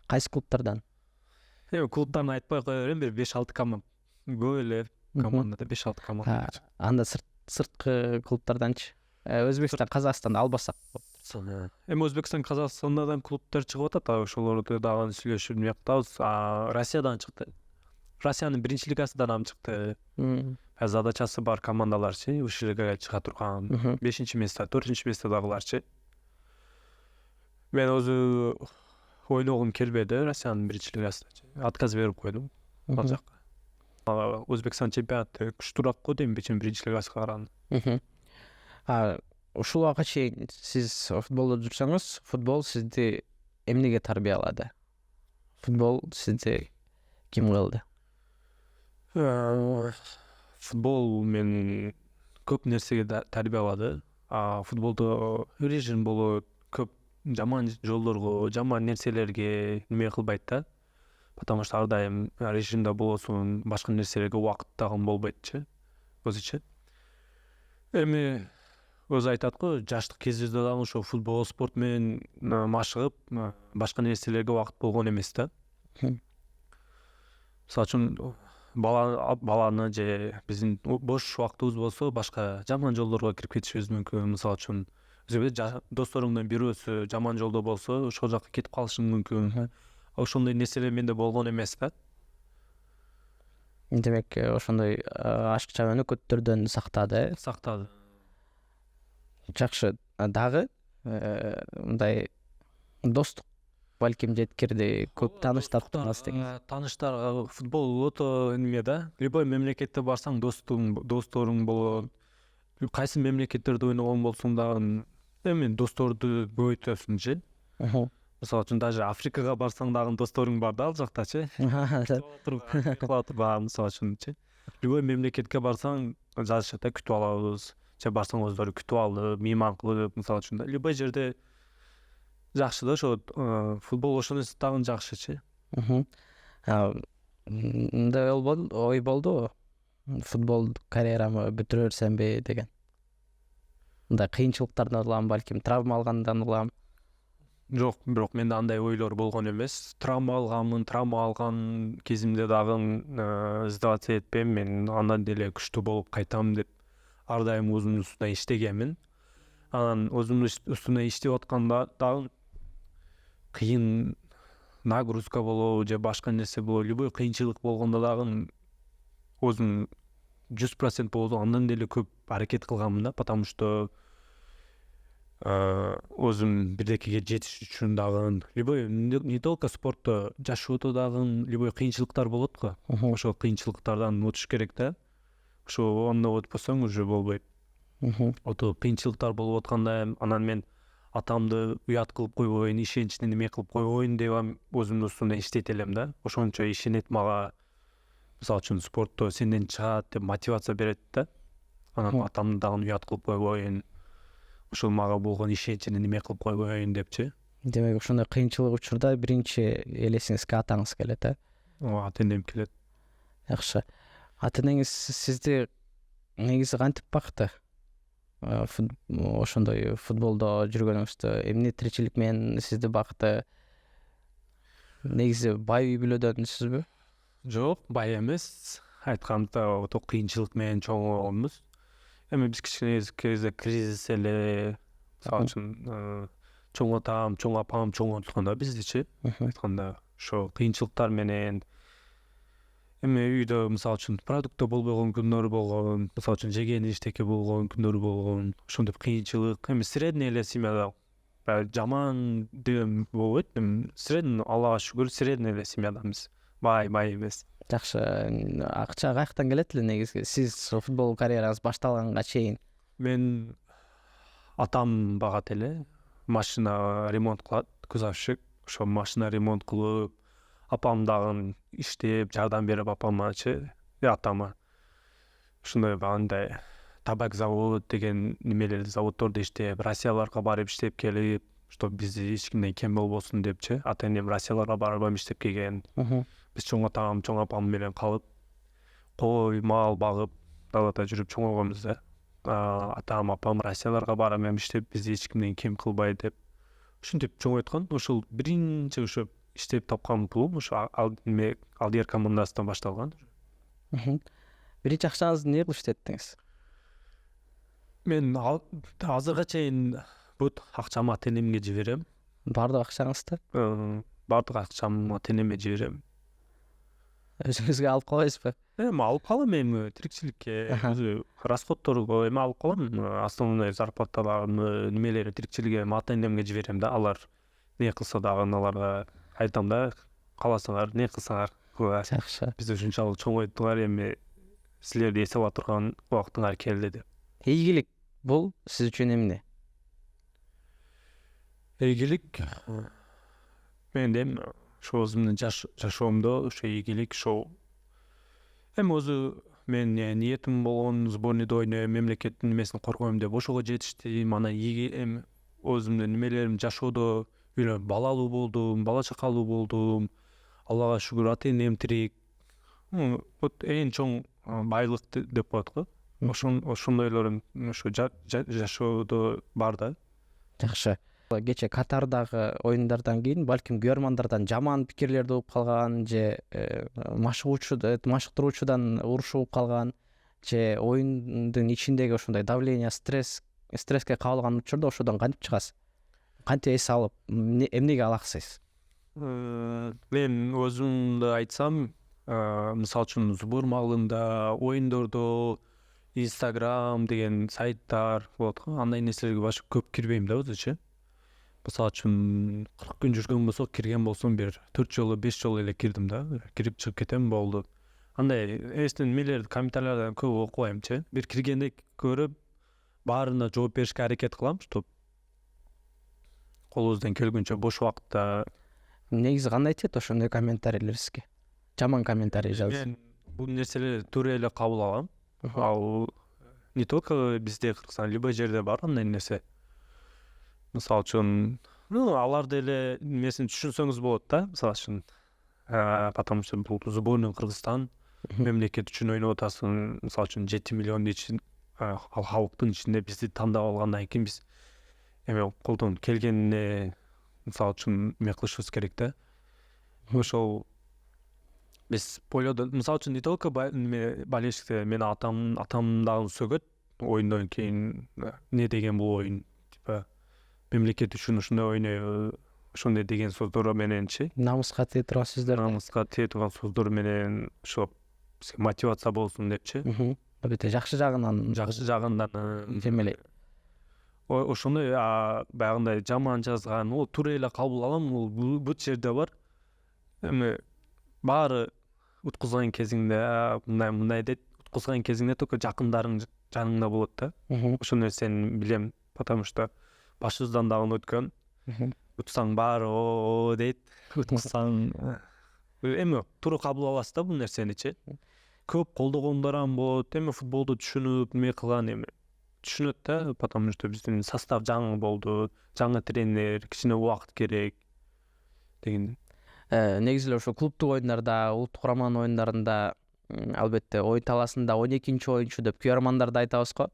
кайсы клубтардан? Эми клубтарын айтпай кое берем, бир 5-6 команда. Көп эле командада 5-6 команда. Анда сырткы клубтарданчы? Өзбекстан, Казакстан албасак. Эми Өзбекстан, Казакстандан клубтар чыгып атат, ошолорду дагы сүйлөшүп мыктабыз. Россиядан чыкты. Россиянын биринчи лигасынан чыкты. Задачасы бар командаларчы, ушул лигага чыга турган 5-месте, 4-месте дагыларчы. Мен өзү ойногум келбеди Россиянын биринчи лигасында. Отказ берип койдум ал жакка. Өзбекстан чемпионаты күчтүүрөөк го дейм биринчи лигасына караганда. Ушул убакка чейин сиз футболдо жүрсөңүз, футбол сизди эмнеге тарбиялады? Футбол сизди ким кылды? Футбол мен көп нерсеге тарбиялады. Футболдо режим болот, көп жаман жолдорго, жаман нерселерге неме кылбайт да. Потому что ар дайым режимде болосуң, башка нерселерге убакыт дагы болбойт өзүчө. Эми өзү айтат го, жаштык кезибизде дагы ошо футбол, спорт менен машыгып, башка нерселерге убакыт болгон эмес да. Мисалы үчүн баланы же биздин бош убактыбыз болсо башка жаман жолдорго кирип кетишибиз мүмкүн. Мисалы үчүн досторуңдун бирөөсү жаман жолдо болсо, ошол жакка кетип калышың мүмкүн. Ошондой нерселер менде болгон эмес да. Демек, ошондой ашыкча өнөкөттөрдөн сактады. Сактады. Жакшы. Дагы мындай достук балким жеткирди, көп тааныш таптыңыз деген. Тааныштар, футбол ото неме да. Любой мемлекетте барсаң досторуң болот. Кайсы мемлекеттерде ойногон болсоң дагы эми досторду көбөйтөсүң же. Мисалы үчүн даже Африкага барсаң дагы досторуң бар да ал жактачы. Мисалы үчүн любой мемлекетке барсаң жазышат да, күтүп алабыз. Же барсаңыздар күтүп алып, мейман кылып, мисалы үчүн любой жерде жакшы да, ошо футбол ошону дагы жакшы. Мындай ой болду, футбол карьерамы бүтүрө берсемби деген. Мындай кыйынчылыктардан улам, балким травма алгандан улам. Жок, бирок менде андай ойлор болгон эмес. Травма алган кезимде дагы сдаваться этпейм, мен андан деле күчтүү болуп кайтам деп ар дайым өзүмдүн устуна иштегенмин. Анан өзүмдүн устуна иштеп атканда дагы кыйын нагрузка болобу же башка нерсе болобу, любой кыйынчылык болгондо дагы өзүм 100% болду, андан деле көп аракет кылганмын да, потому что өзүм бирдекеге жетиш үчүн дагы любой не только спортто, жашоодо дагы любой кыйынчылыктар болот го. Ошол кыйынчылыктардан өтүш керек да. Ошо ондо өтпөсөң уже болбойт. Ото кыйынчылыктар болуп атканда анан мен атамды уят кылып койбойн, ишеничине неме кылып койбойн деп өзүмдүн устумда иштейт элем да. Ошончо ишенет мага. Мисалы үчүн спортто сенден чыгат деп мотивация берет да. Анан атамды дагы уят кылып койбойн. Ошол мага болгон ишеничине неме кылып койбойн депчи. Демек, ошондой кыйынчылык учурда биринчи элесиңизге атаңыз келет, Ата-энем келет. Жакшы. Ата-энеңиз сизди негизи кантип бакты? Ошондой футболдо жүргөнүңүздө эмне тиричилик менен сизди бакты? Негизи бай үй бүлөдөнсүзбү? Жок, бай эмес. Айтканда ото кыйынчылык менен чоңойгонбуз. Эми биз кичине кезде кризис эле, мисалы үчүн чоң атам, чоң апам чоңойткондо биздичи. Айтканда ошо кыйынчылыктар менен эми үйдө мисалы үчүн продукт болбогон күндөр болгон, мисалы үчүн жегени иштеке болгон күндөр болгон, ошондой кыйынчылык. Эми средний эле семьяда, жаман дегем болбойт. Средний, Аллага шүгүр, средний эле семьядамыз. Бай эмес. Жакшы. Акча каяктан келет эле негизи? Сиз футбол карьераңыз башталганга чейин? Мен атам багат эле, машина ремонт кылат, кузовщик. Ошо машина ремонт кылып, апам дагы иштеп, жардам берип апамачы, атама. Ушундай андай табак завод деген немелер заводдордо иштеп, Россияларга барып иштеп келип, чтоб бизди эч кимден кем болбосун депчи. Ата-энем Россияларга барып иштеп келген. Биз чоң атам, чоң апам менен калып, кой, мал багып, далада жүрүп чоңойгонбуз да. Атам, апам Россияларга барып иштеп, бизди эч кимден кем кылбай деп. Ушинтип чоңойткон. Ошол биринчи ошо иштеп тапкан пулум ошо Алдияр командасынан башталган. Биринчи акчаңызды эмне кылып иштеттиңиз? Мен азырга чейин бүт акчамды ата-энемге жиберем. Бардык акчаңызды? Бардык акчамды ата-энеме жиберем. Өзүңүзгө алып калбайсызбы? Эми алып калам, эми тирикчиликке, өзү расходторго эми алып калам. Основной зарплаталарымды, немелери тирикчиликке ата-энемге жиберем да. Алар не кылса дагы аларга айтам да, кааласаңар, не кылсаңар кылыңар. Жакшы. Биз ушунчалык чоң ойдуңар, эми силерди эсеп ала турган убактыңар келди деп. Ийгилик бул сиз үчүн эмне? Ийгилик мен эми ошо өзүмдүн жашоомдо ошо ийгилик ошо эми өзү мен ниетим болгон сборныйда ойноюм, мемлекеттин немесин коргоюм деп ошого жетиштим. Анан эми өзүмдүн немелерим жашоодо үйлөнүп бала алуу болдум, бала чакалуу болдум. Аллага шүгүр, ата энем тирик. Вот эң чоң байлык деп коет го. Ошондойлорум ошо жашоодо бар да. Жакшы. Кече Катардагы оюндардан кийин балким көрөрмандардан жаман пикирлерди угуп калган же машыктыруучудан уруш угуп калган же оюндун ичиндеги ошондой давление, стресске кабылган учурда ошодон кантип чыгасыз? Кантип эс алып, эмнеге алаксыз? Мен өзүмдү айтсам, мисалы үчүн сбор маалында, оюндордо, Instagram деген сайттар болот го, андай нерселерге башка көп кирбейм да өзүчө. Мисалы үчүн 40 күн жүргөн болсок, кирген болсом бир 4 жолу 5 жолу эле кирдим да. Кирип чыгып кетем болду. Андай эстен милерди комментарийлерден көп окубаймчы. Бир киргенде көрүп, баарына жооп беришке аракет кылам, чтоб колубуздан келгенче бош убакытта. Негизи кандай тиет ошондой комментарийлер сизге? Жаман комментарий жазып. Мен бул нерселерди туура эле кабыл алам. Ал не только бизде Кыргызстан, любой жерде бар андай нерсе. Мисалы үчүн, аларды эле нерсени түшүнсөңүз болот да, мисалы үчүн. Потому что бул сборный Кыргызстан мемлекет үчүн ойноп атасың, мисалы үчүн 7 миллион ичин ал халыктын ичинде бизди тандап алгандан кийин биз эме колдон келгенине мисалы үчүн эме кылышыбыз керек да. Ошол биз полёдо мисалы үчүн не только болельщикте мен атам дагы сөгөт оюндан кийин не деген бул оюн, типа мемлекет үчүн ушундай ойнойбу, ошондой деген сөздөр мененчи. Намыска тие турган сөздөр. Намыска тие турган сөздөр менен ошо бизге мотивация болсун депчи. Албетте жакшы жагынан жемелей. Ошондой баягындай жаман жазган, ол туура эле кабыл алам, ол бут жерде бар. Эми баары уткузган кезиңде мындай дейт, уткузган кезиңде только жакындарың жаныңда болот да. Ошол нерсени билем, потому что башыбыздан дагы өткөн. Утсаң баары дейт, уткузсаң эми туура кабыл аласыз да бул нерсеничи. Көп колдогондор болот, эми футболду түшүнүп эме кылган эми түшүнөт да, потому что биздин состав жаңы болду, жаңы тренер, кичине убакыт керек деген. Негизи эле ошо клубдук оюндарда, улуттук кураманын оюндарында албетте оюн талаасында 12-чи оюнчу деп күйөрмандарды айтабыз го.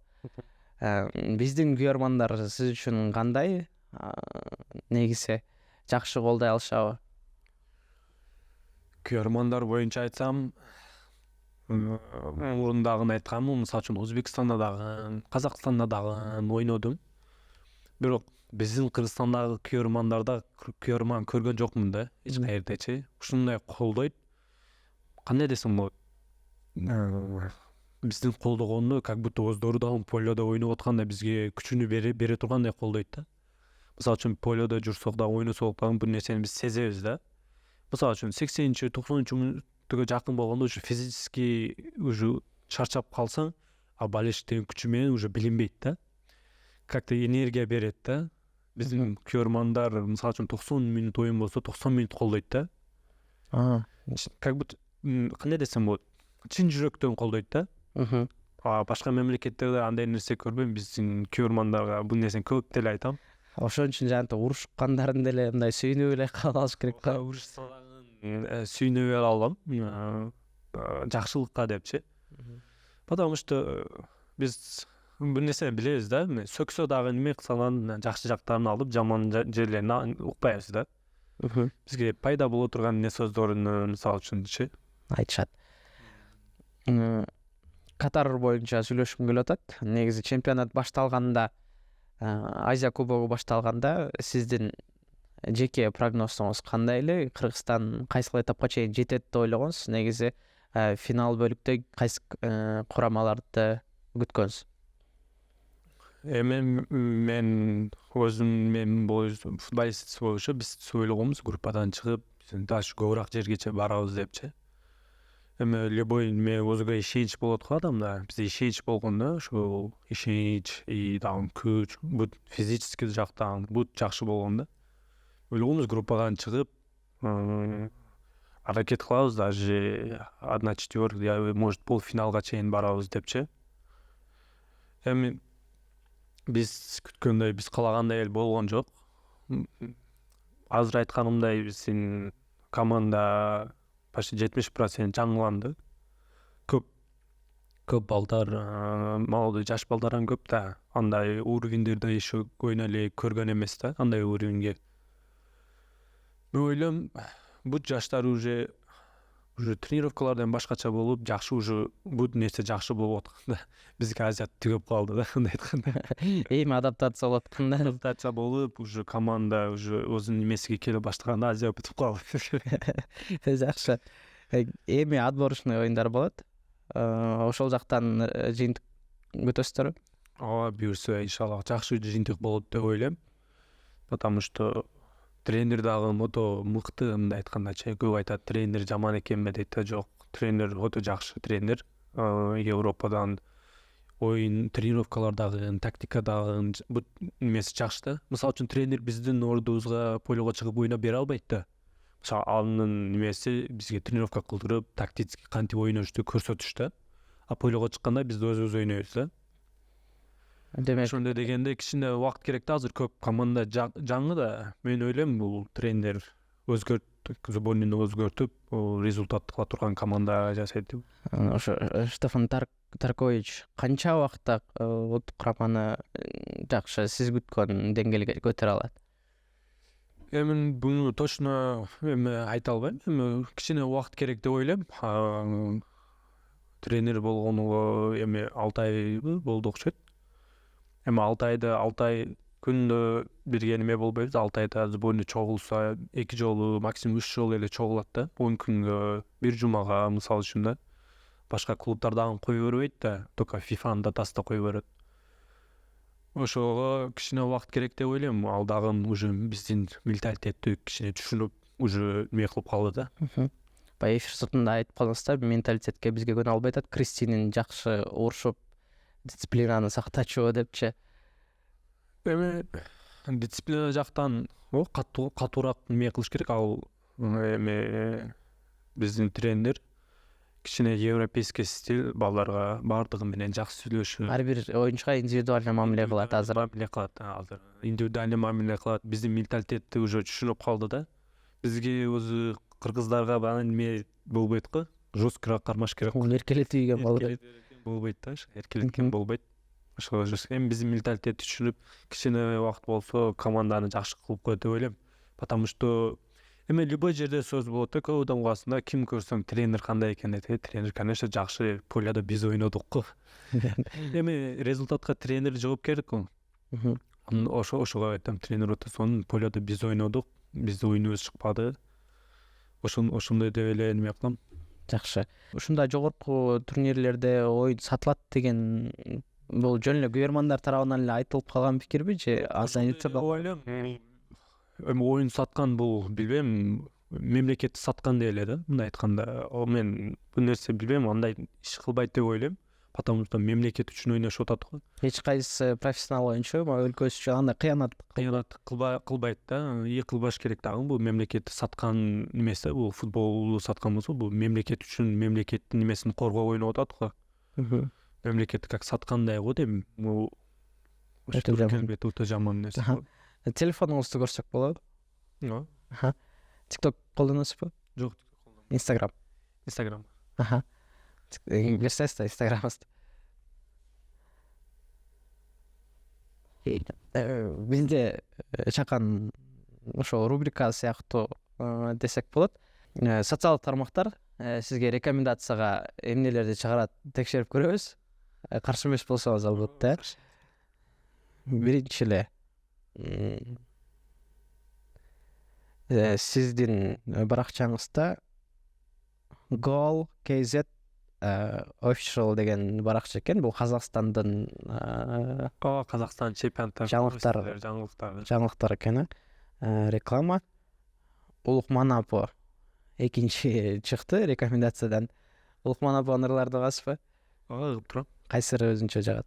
Биздин күйөрмандар сиз үчүн кандай? Негизи жакшы колдой алышабы? Күйөрмандар боюнча айтсам, мурдагын айтканмын, мисалы үчүн Өзбекстанда дагы, Казакстанда дагы ойнодум. Бирок биздин Кыргызстандагы күйөрмандарда күйөрман көргөн жокмун да, эч каердечи. Ушундай колдойт. Кандай десем болот? Биздин колдогонду как будто өздөрү дагы полёдо ойноп атканда бизге күчүнү бере тургандай колдойт да. Мисалы үчүн полёдо жүрсөк дагы, ойносок дагы бул нерсени биз сезебиз да. Мисалы үчүн 80-90 мүнөткө жакын болгондо уже физически уже чарчап калсаң, а болельщиктин күчү менен уже билинбейт да. Как-то энергия берет да. Биздин күйөрмандар мисалы үчүн 90 мүнөт оюн болсо 90 мүнөт колдойт да. Как будто кандай десем болот? Чын жүрөктөн колдойт да. Башка мемлекеттерде андай нерсе көрбөйм, биздин күйөрмандарга бул нерсени көп деле айтам. Ошон үчүн жанагы урушкандарын деле мындай сүйүнүп эле кабыл алыш керек да. Урушсаң сүйүнүп эле алам. Жакшылыкка депчи. Потому что биз бул нерсени билебиз да, сөксө дагы неме кылсаң жакшы жактарын алып, жаман жерлерин укпайбыз да. Бизге пайда боло турган не сөздөрүн мисалы үчүнчи айтышат. Катар боюнча сүйлөшкүм келип атат. Негизи чемпионат башталганда, Азия кубогу башталганда сиздин жеке прогнозуңуз кандай эле? Кыргызстан кайсыл этапка чейин жетет деп ойлогонсуз? Негизи финал бөлүктө кайсы курамаларды күткөнсүз? Мен өзүм футболист боюнча биз ойлогонбуз группадан чыгып биз дагы көбүрөөк жергече барабыз депчи. Эми любой эме өзгө ишенич болот го адамда. Бизде ишенич болгондо ошол ишенич и дагы күч, бут физический жактан бут жакшы болгондо ойлогонбуз группадан чыгып аракет кылабыз, даже 1/4 я может полфиналга чейин барабыз депчи. Эми биз күткөндөй, биз каалагандай эле болгон жок. Азыр айтканымдай биздин команда почти 70% жаңыланды. Көп балдар, молодой жаш балдардан көп да. Андай уровендерде еще ойна эле көргөн эмес да, андай уровенге. Мен ойлойм, бут жаштар уже тренировкалардан башкача болуп, жакшы уже бут нерсе жакшы болуп атканда, бизге азия түгөп калды да, мындай айтканда. Эми адаптация болуп атканда. Адаптация болуп, уже команда уже өзүнүн эмесиге келе баштаганда азия бүтүп калды. Жакшы. Эми отборочный оюндар болот. Ошол жактан жыйынтык күтөсүздөр? Ооба, буюрса иншаллах жакшы жыйынтык болот деп ойлойм. Потому что тренер дагы ото мыкты, мындай айткандачы. Көп айтат, тренер жаман экенби дейт да, жок. Тренер ото жакшы тренер. Европадан оюн тренировкалардагы, тактикадагы бут эмеси жакшы да. Мисалы үчүн тренер биздин ордубузга полего чыгып ойноп бере албайт да. Мисалы анын эмеси бизге тренировка кылдырып, тактически кантип ойношту көрсөтүш да. А полего чыкканда биз өзүбүз ойнойбуз да. Демек, Ошондой дегенде кичине убакыт керек да, азыр көп команда жаңы да. Мен ойлойм, бул тренер сборныйны өзгөртүп, результат кыла турган команда жасайт деп. ошо Штефан Таркович канча убакытта улуттук кураманы жакшы сиз күткөн деңгээлге көтөрө алат? Эми буну точно айта албайм. Эми кичине убакыт керек деп ойлойм. Тренер болгонго эми 6 ай болду окшойт. Эми 6 ай күндө бирге неме болбойбуз. 6 айда сборный чогулса 2 жолу, максимум 3 жолу эле чогулат да. 10 күнгө, 1 жумага мисалы үчүн да. Башка клубтардагы кое бербейт да, только FIFAнын датасында кое берет. Ошого кичине убакыт керек деп ойлойм. Ал дагы уже биздин менталитетти кичине түшүнүп, уже эме кылып калды да. Баягы эфир сотунда айтып калдыңыз да, менталитетке бизге күнөө албай атат. Кристинин жакшы урушуп, дисциплинаны сактачу депчи. Эми дисциплина жактан катуураак эме кылыш керек. Ал эми биздин тренер кичине европейский стиль балдарга бардыгы менен жакшы сүйлөшүп, Ар бир оюнчуга индивидуальный мамиле кылат азыр. Азыр индивидуальный мамиле кылат. Биздин менталитетти уже түшүнүп калды да. Бизге өзү кыргыздарга баягы эме болбойт го. Жесткораак кармаш керек. Эркелетип ийген болот. Болбойт да, эркелеткен болбойт. Ошол эми биздин менталитетти түшүнүп, кичине убакыт болсо команданы жакшы кылып коет деп ойлойм. Потому что эми любой жерде сөз болот да, көп адам каласында ким көрсөң тренер кандай экен дейт. Тренер, конечно, жакшы, полядо биз ойнодук го. Эми результатка тренер жоопкер го. Ошого айтам, тренер отосонун полядо биз ойнодук, биздин оюнубуз чыкпады. Ошондой деп эле эме кылам. Жакшы. Ушундай жогорку турнирлерде оюн сатылат деген бул жөн эле күйөрмандар тарабынан эле айтылып калган пикирби же аздан ютса да? Ойлойм. Эми оюн саткан бул билбейм, мемлекетти саткан деп эле да, мындай айтканда. Мен бул нерсе билбейм, андай иш кылбайт деп ойлойм. Потому что мемлекет үчүн ойношуп атат го. Эч кайсы профессионал оюнчу өлкөсү үчүн андай кыянат кылбайт да. Кылбаш керек дагы, бул мемлекетти саткан эмес да, бул футболду саткан болсо, бул мемлекет үчүн мемлекеттин эмесин коргоп ойноп атат го. Мемлекетти как саткандай го дейм. Бул өтө жаман нерсе. Телефонуңузду көрсөк болобу? TikTok колдоносузбу? Жок, Instagram. Берсеңиз да Instagram'ыңызды. Бизде чакан ошо рубрика сыяктуу десек болот. Социалдык тармактар сизге рекомендацияга эмнелерди чыгарат, текшерип көрөбүз. Каршы эмес болсоңуз албетте. Биринчи эле сиздин баракчаңызда Goal KZ official деген баракча экен. Бул Казакстандын Казакстан чемпионаттары жаңылыктар экен. Реклама. Улукман апа экинчи чыкты рекомендациядан. Улукман апанын ырларды угасызбы? Ага, ыгып турам. Кайсыры өзүнчө жагат?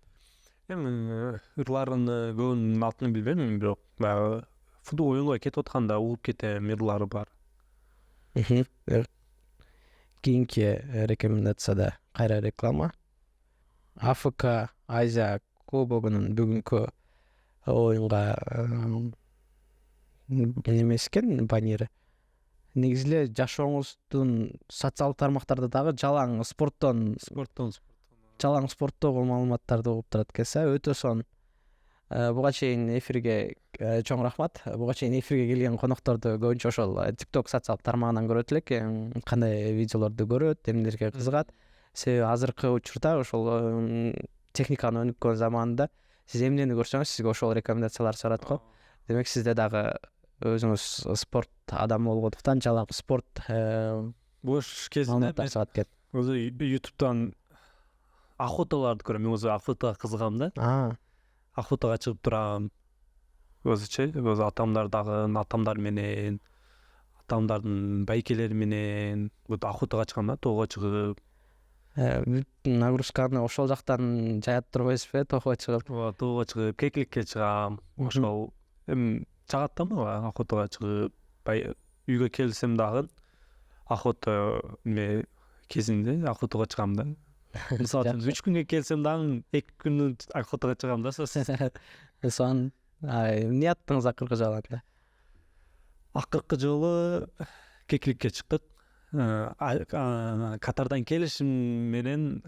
Эми ырларынын көбүнүн атын билбейм, бирок баягы футбол оюнга кетип атканда угуп кетем ырлары бар. Кийинки рекомендацияда кайра реклама. АФК Азия кубогунун бүгүнкү оюнга эмес экен баннери. Негизи эле жашооңуздун социалдык тармактарда дагы жалаң спорттогу маалыматтарды угуп турат экенсиз. Өтө сонун. Буга чейин эфирге чоң рахмат. Буга чейин эфирге келген конокторду көбүнчө ошол TikTok социалдык тармагынан көрөт элек. Кандай видеолорду көрөт, эмнелерге кызыгат. Себеби азыркы учурда ошол техниканын өнүккөн заманында сиз эмнени көрсөңүз сизге ошол рекомендациялар чыгарат го. Демек сизде дагы өзүңүз спорт адамы болгондуктан жалаң спорт Бош кезинде маалыматтар чыгат экен. өзү YouTube'дан охоталарды көрөм. Мен өзү охотага кызыгам да. Охотага чыгып турам. Өзү атамдар менен, атамдардын байкелери менен охотага чыгам да, тоого чыгып. Нагрузканы ошол жактан жаят турбайсызбы, тоого чыгып? Тоого чыгып, кекиликке чыгам. Ошол эми жагат да мага охотага чыгып, үйгө келсем дагы охота кезинде охотага чыгам да. Мисалы үчүн 3 күнгө келсем дагы 2 күн охотага чыгам да. Сонун. Эмне аттыңыз акыркы жолу анда? Акыркы жолу кекиликке чыктык. Катардан келишим менен,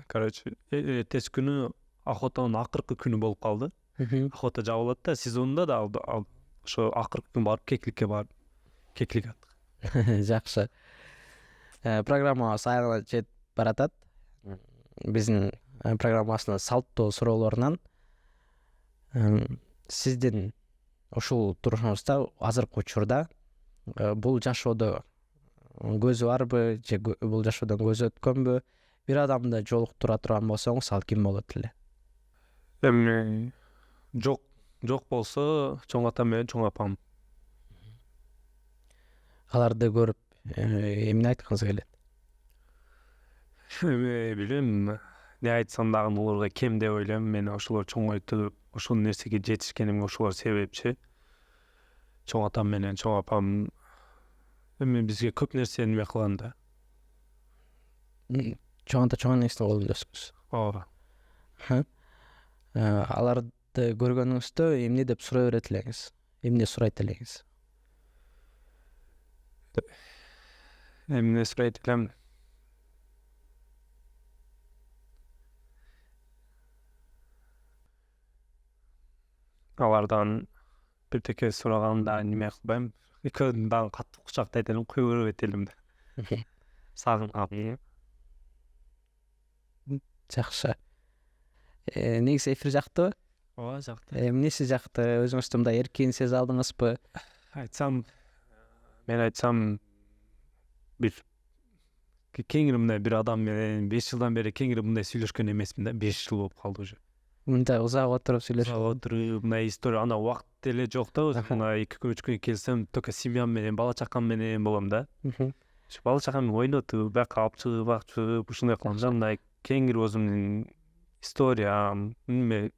эртеси күнү охотанын акыркы күнү болуп калды. Охота жабылат да, сезонунда да ошо акыркы күн барып кекиликке барып кекилик аттык. Жакшы. Программабыз аягына жетип баратат. Биздин программабыздын салттуу суроолорунан сиздин ушул турушуңузда азыркы учурда бул жашоодо көзү барбы же бул жашоодон көзү өткөнбү? Бир адамды жолуктура турган болсоңуз, ал ким болот эле? Эми жок болсо чоң атам менен чоң апам. Аларды көрүп эмне айткыңыз келет? Эми билбейм, не айтсам дагы буларга кем деп ойлойм. Мен ошолор чоңойтуп, ошол нерсеге жетишкенимге ошолор себепчи. Чоң атам менен чоң апам эми бизге көп нерсени эме кылган да. Чоң ата чоң энеңиздин колунда өскөнсүз. Ооба. Аларды көргөнүңүздө эмне деп сурай берет элеңиз? Эмне сурайт элеңиз? Эмне сурайт элем? Алардан биртеке сураганда неме кылбайм. Экөөнүн дагы катты кучактайт элем, кой көрбөйт элем да. Сагынгам. Жакшы. Негизи эфир жактыбы? Ооба, жакты. Эмнеси жакты? Өзүңүздү мындай эркин сезе алдыңызбы? Мен айтсам бир кеңири мындай бир адам менен 5 жылдан бери кеңири мындай сүйлөшкөн эмесмин да. 5 жыл болуп калды уже. Мындай узак отуруп сүйлөшүп. Отуруп, мындай история, ана убакыт деле жок да. Мына 2 күн 3 күн келсем, только семьям менен, бала чакам менен болом да. Бала чакам менен ойнотуп, бияка алып чыгып, акчып, ушундай кылам да. Мындай кеңири өзүмдүн историям эме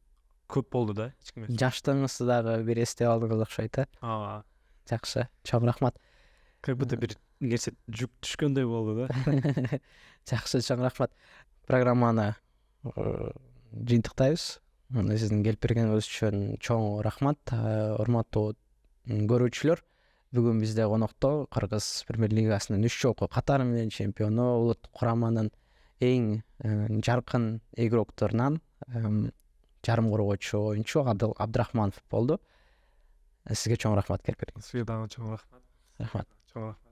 көп болду да. Жаштыгыңызды дагы бир эстеп алдыңыз окшойт, Ооба. Жакшы. Чоң рахмат. Как будто бир нерсе жүк түшкөндөй болду да. Жакшы, чоң рахмат. Программаны жыйынтыктайбыз. Сиздин келип бергениңиз үчүн чоң рахмат. Урматтуу көрүүчүлөр, бүгүн бизде конокто Кыргыз Премьер-лигасынын 3 жолку катары менен чемпиону, улуттук кураманын эң жаркын игрокторунан жарым коргоочу оюнчу Абдрахманов болду. Сизге чоң рахмат келип бергениңиз. Сизге дагы чоң рахмат. Рахмат. Чоң рахмат.